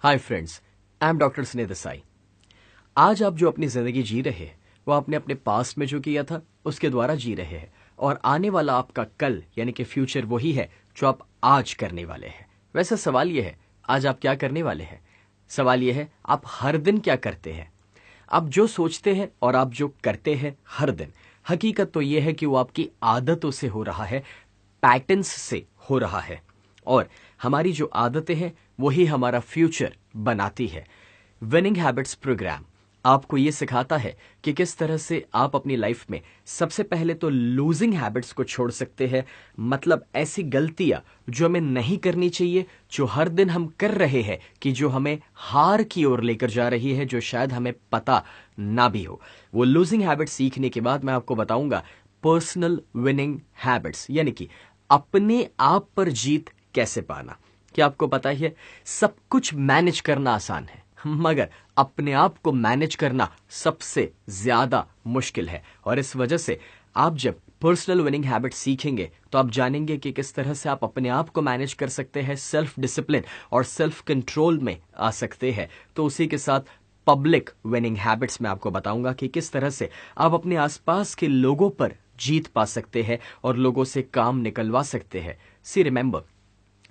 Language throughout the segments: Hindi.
Hi friends, I am doctor स्नेह देसाई। आज आप जो अपनी जिंदगी जी रहे हैं वो आपने अपने पास्ट में जो किया था उसके द्वारा जी रहे हैं, और आने वाला आपका कल यानी कि फ्यूचर वही है जो आप आज करने वाले हैं। वैसे सवाल यह है, आज आप क्या करने वाले हैं? सवाल यह है, आप हर दिन क्या करते हैं? आप जो सोचते हैं और आप जो करते हैं हर दिन, हकीकत तो यह है कि वो आपकी आदतों से हो रहा है, पैटर्न्स से हो रहा है, और हमारी जो आदतें हैं वही हमारा फ्यूचर बनाती है। विनिंग हैबिट्स प्रोग्राम आपको यह सिखाता है कि किस तरह से आप अपनी लाइफ में सबसे पहले तो लूजिंग हैबिट्स को छोड़ सकते हैं, मतलब ऐसी गलतियां जो हमें नहीं करनी चाहिए, जो हर दिन हम कर रहे हैं कि जो हमें हार की ओर लेकर जा रही है, जो शायद हमें पता ना भी हो। वो लूजिंग हैबिट्स सीखने के बाद मैं आपको बताऊंगा पर्सनल विनिंग हैबिट्स, यानी कि अपने आप पर जीत कैसे पाना। क्या आपको पता ही है, सब कुछ मैनेज करना आसान है, मगर अपने आप को मैनेज करना सबसे ज्यादा मुश्किल है। और इस वजह से आप जब पर्सनल विनिंग हैबिट सीखेंगे तो आप जानेंगे कि किस तरह से आप अपने आप को मैनेज कर सकते हैं, सेल्फ डिसिप्लिन और सेल्फ कंट्रोल में आ सकते हैं। तो उसी के साथ पब्लिक विनिंग हैबिट्स में आपको बताऊंगा कि किस तरह से आप अपने आसपास के लोगों पर जीत पा सकते हैं और लोगों से काम निकलवा सकते हैं। सी रिमेंबर,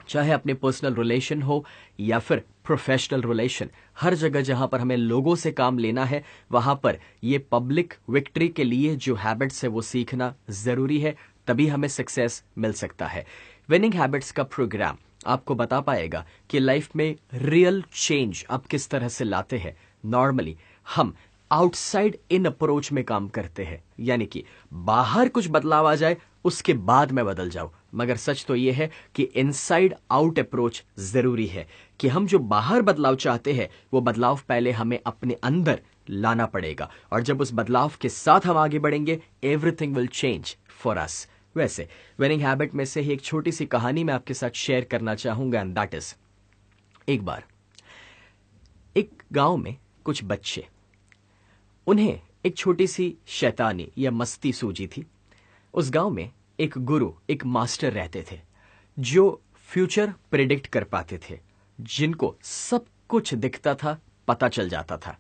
चाहे अपने पर्सनल रिलेशन हो या फिर प्रोफेशनल रिलेशन, हर जगह जहां पर हमें लोगों से काम लेना है वहां पर ये पब्लिक विक्ट्री के लिए जो हैबिट्स है वो सीखना जरूरी है, तभी हमें सक्सेस मिल सकता है। विनिंग हैबिट्स का प्रोग्राम आपको बता पाएगा कि लाइफ में रियल चेंज आप किस तरह से लाते हैं। नॉर्मली हम आउटसाइड इन अप्रोच में काम करते हैं, यानी कि बाहर कुछ बदलाव आ जाए उसके बाद मैं बदल जाऊं, मगर सच तो यह है कि इनसाइड आउट अप्रोच जरूरी है, कि हम जो बाहर बदलाव चाहते हैं वो बदलाव पहले हमें अपने अंदर लाना पड़ेगा, और जब उस बदलाव के साथ हम आगे बढ़ेंगे everything will change for us. वैसे विनिंग हैबिट में से ही एक छोटी सी कहानी मैं आपके साथ शेयर करना चाहूंगा, एंड दैट इज, एक बार एक गांव में कुछ बच्चे, उन्हें एक छोटी सी शैतानी या मस्ती सूझी थी। उस गांव में एक गुरु, एक मास्टर रहते थे जो फ्यूचर प्रिडिक्ट कर पाते थे, जिनको सब कुछ दिखता था, पता चल जाता था।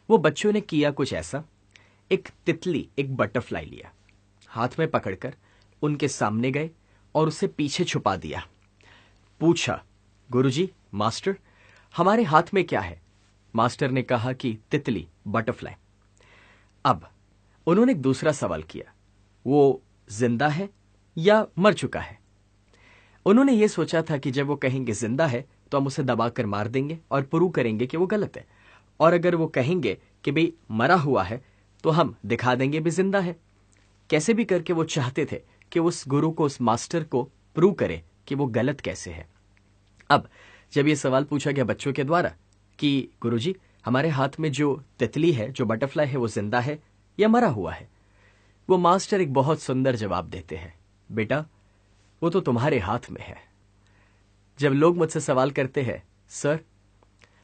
वो बच्चों ने किया कुछ ऐसा, एक तितली, एक बटरफ्लाई लिया, हाथ में पकड़कर उनके सामने गए और उसे पीछे छुपा दिया। पूछा, गुरुजी, मास्टर, हमारे हाथ में क्या है? मास्टर ने कहा कि तितली, बटरफ्लाई। अब उन्होंने एक दूसरा सवाल किया, वो जिंदा है या मर चुका है? उन्होंने यह सोचा था कि जब वो कहेंगे जिंदा है तो हम उसे दबाकर मार देंगे और प्रूव करेंगे कि वो गलत है, और अगर वो कहेंगे कि भाई मरा हुआ है तो हम दिखा देंगे भी जिंदा है। कैसे भी करके वो चाहते थे कि उस गुरु को, उस मास्टर को प्रूव करे कि वो गलत कैसे है। अब जब ये सवाल पूछा गया बच्चों के द्वारा कि गुरुजी, हमारे हाथ में जो तितली है, जो बटरफ्लाई है, वो जिंदा है या मरा हुआ है, वो मास्टर एक बहुत सुंदर जवाब देते हैं, बेटा वो तो तुम्हारे हाथ में है। जब लोग मुझसे सवाल करते हैं, सर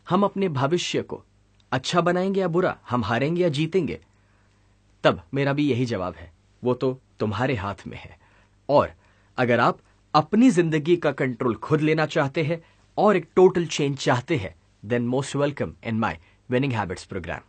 हम अपने भविष्य को अच्छा बनाएंगे या बुरा, हम हारेंगे या जीतेंगे, तब मेरा भी यही जवाब है, वो तो तुम्हारे हाथ में है। और अगर आप अपनी जिंदगी का कंट्रोल खुद लेना चाहते हैं और एक टोटल चेंज चाहते हैं, then most welcome in my winning habits programme.